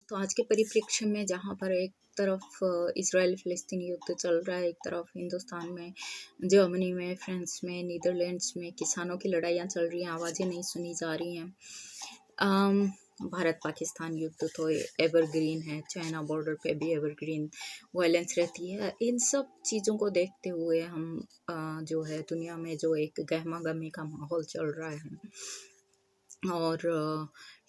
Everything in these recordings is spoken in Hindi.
तो आज के परिप्रेक्ष्य में जहाँ पर एक तरफ इजराइल फ़िलिस्तीन युद्ध चल रहा है, एक तरफ हिंदुस्तान में, जर्मनी में, फ्रांस में, नीदरलैंड्स में किसानों की लड़ाइयाँ चल रही हैं, आवाज़ें नहीं सुनी जा रही हैं। भारत पाकिस्तान युद्ध तो एवरग्रीन है, चाइना बॉर्डर पे भी एवरग्रीन वायलेंस रहती है। इन सब चीज़ों को देखते हुए हम जो है दुनिया में जो एक गहमा गहमी का माहौल चल रहा है और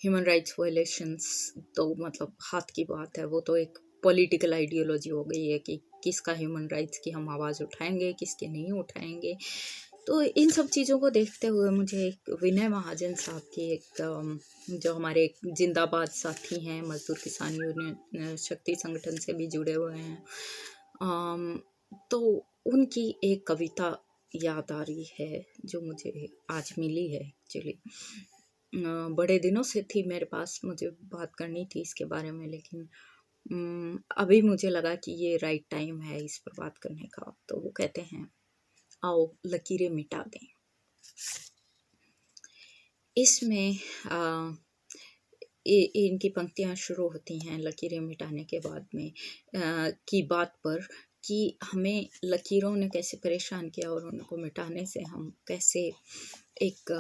ह्यूमन राइट्स वायलेशंस तो मतलब हाथ की बात है। वो तो एक पॉलिटिकल आइडियोलॉजी हो गई है कि किसका ह्यूमन राइट्स की हम आवाज़ उठाएंगे, किसके नहीं उठाएंगे। तो इन सब चीज़ों को देखते हुए मुझे एक विनय महाजन साहब की एक जो हमारे एक जिंदाबाद साथी हैं, मजदूर किसान यूनियन शक्ति संगठन से भी जुड़े हुए हैं, तो उनकी एक कविता याद आ रही है जो मुझे आज मिली है। एक्चुअली बड़े दिनों से थी मेरे पास, मुझे बात करनी थी इसके बारे में, लेकिन अभी मुझे लगा कि ये राइट टाइम है इस पर बात करने का। तो वो कहते हैं, आओ लकीरें मिटा दें। इसमें इनकी पंक्तियाँ शुरू होती हैं लकीरें मिटाने के बाद में की बात पर कि हमें लकीरों ने कैसे परेशान किया और उनको मिटाने से हम कैसे एक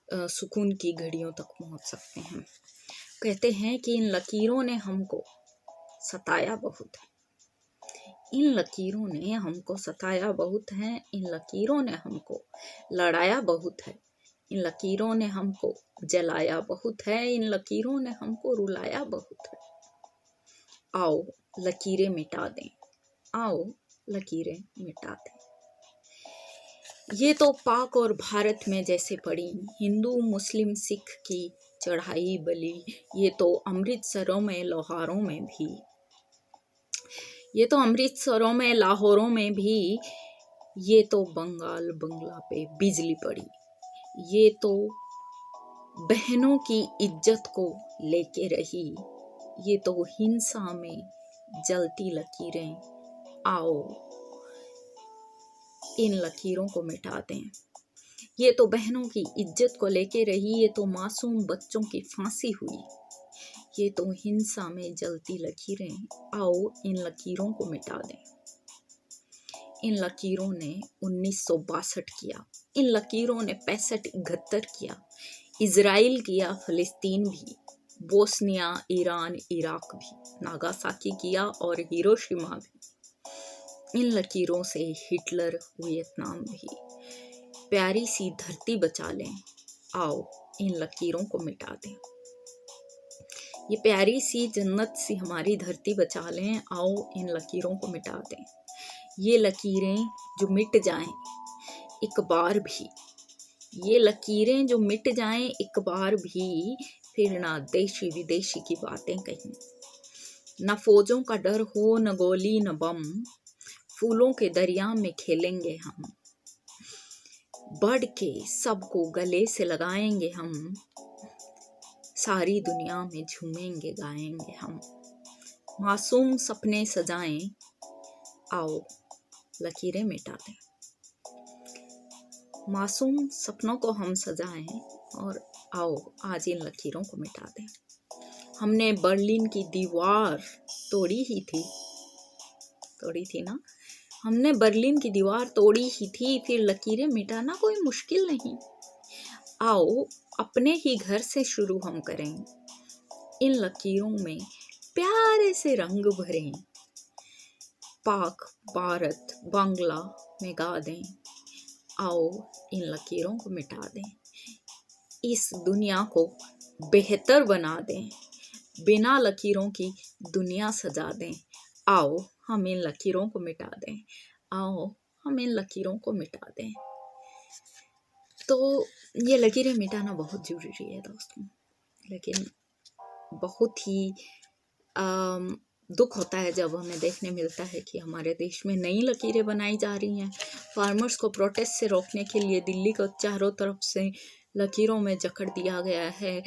सुकून की घड़ियों तक पहुंच सकते हैं। कहते हैं कि इन लकीरों ने हमको सताया बहुत है, इन लकीरों ने हमको सताया बहुत है, इन लकीरों ने हमको लड़ाया बहुत है, इन लकीरों ने हमको जलाया बहुत है, इन लकीरों ने हमको रुलाया बहुत है। आओ लकीरें मिटा दें, आओ लकीरें मिटा दें। ये तो पाक और भारत में जैसे पड़ी हिंदू मुस्लिम सिख की चढ़ाई बलि, ये तो अमृतसरों में लोहारों में भी, ये तो अमृतसरों में लाहौरों में भी, ये तो बंगाल बंगला पे बिजली पड़ी, ये तो बहनों की इज्जत को लेके रही, ये तो हिंसा में जलती लकीरें। आओ इन लकीरों को मिटा दें। ये तो बहनों की इज्जत को लेके रही, ये तो मासूम बच्चों की फांसी हुई, ये तो हिंसा में जलती लकीरें। आओ इन लकीरों को मिटा दें। इन लकीरों ने 1962 किया, इन लकीरों ने 65-71 किया, इजराइल किया, फिलिस्तीन भी, बोस्निया, ईरान, इराक भी, नागासाकी किया और हिरोशिमा भी। इन लकीरों से हिटलर, वियतनाम भी। प्यारी सी धरती बचा लें, आओ इन लकीरों को मिटा दें। ये प्यारी सी जन्नत सी हमारी धरती बचा लें, आओ इन लकीरों को मिटा दें। ये लकीरें जो मिट जाएं एक बार भी, ये लकीरें जो मिट जाएं एक बार भी, फिर ना देशी विदेशी की बातें कहीं, न फौजों का डर हो, न गोली न बम, फूलों के दरिया में खेलेंगे हम, बढ़ के सबको गले से लगाएंगे हम, सारी दुनिया में झूमेंगे गाएंगे हम। मासूम सपने सजाएं, आओ लकीरें मिटा दें। मासूम सपनों को हम सजाएं और आओ आज इन लकीरों को मिटा दें। हमने बर्लिन की दीवार तोड़ी थी ना, हमने बर्लिन की दीवार तोड़ी ही थी, फिर लकीरें मिटाना कोई मुश्किल नहीं। आओ अपने ही घर से शुरू हम करें, इन लकीरों में प्यारे से रंग भरें, पाक भारत बांग्ला में गा दें। आओ इन लकीरों को मिटा दें, इस दुनिया को बेहतर बना दें, बिना लकीरों की दुनिया सजा दें। आओ हम इन लकीरों को मिटा दें, आओ हम इन लकीरों को मिटा दें। तो ये लकीरें मिटाना बहुत ज़रूरी है दोस्तों, लेकिन बहुत ही दुख होता है जब हमें देखने मिलता है कि हमारे देश में नई लकीरें बनाई जा रही हैं। फार्मर्स को प्रोटेस्ट से रोकने के लिए दिल्ली को चारों तरफ से लकीरों में जकड़ दिया गया है,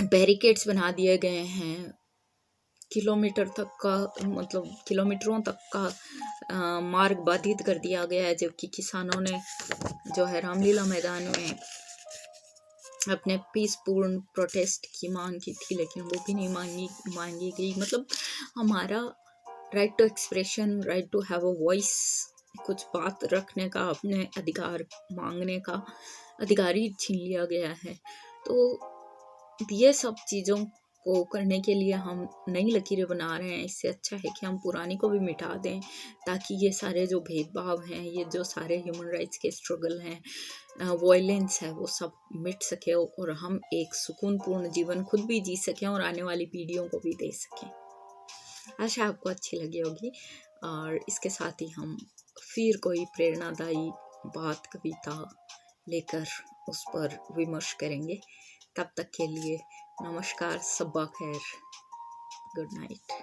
बैरिकेड्स बना दिए गए हैं, किलोमीटर तक का मतलब किलोमीटरों तक का मार्ग बाधित कर दिया गया है, जबकि किसानों ने जो है रामलीला मैदान में अपने पीसपूर्ण प्रोटेस्ट की मांग की थी, लेकिन वो भी नहीं मांगी गई। मतलब हमारा right to expression, right to have a voice, कुछ बात रखने का, अपने अधिकार मांगने का अधिकार ही छीन लिया गया है। तो ये सब चीज़ों को करने के लिए हम नई लकीरें बना रहे हैं। इससे अच्छा है कि हम पुरानी को भी मिटा दें, ताकि ये सारे जो भेदभाव हैं, ये जो सारे ह्यूमन राइट्स के स्ट्रगल हैं, वॉयलेंस है, वो सब मिट सके और हम एक सुकूनपूर्ण जीवन खुद भी जी सकें और आने वाली पीढ़ियों को भी दे सकें। आशा आपको अच्छी लगी होगी, और इसके साथ ही हम फिर कोई प्रेरणादायी बात, कविता लेकर उस पर विमर्श करेंगे। तब तक के लिए नमस्कार, सब्बा खैर, गुड नाइट।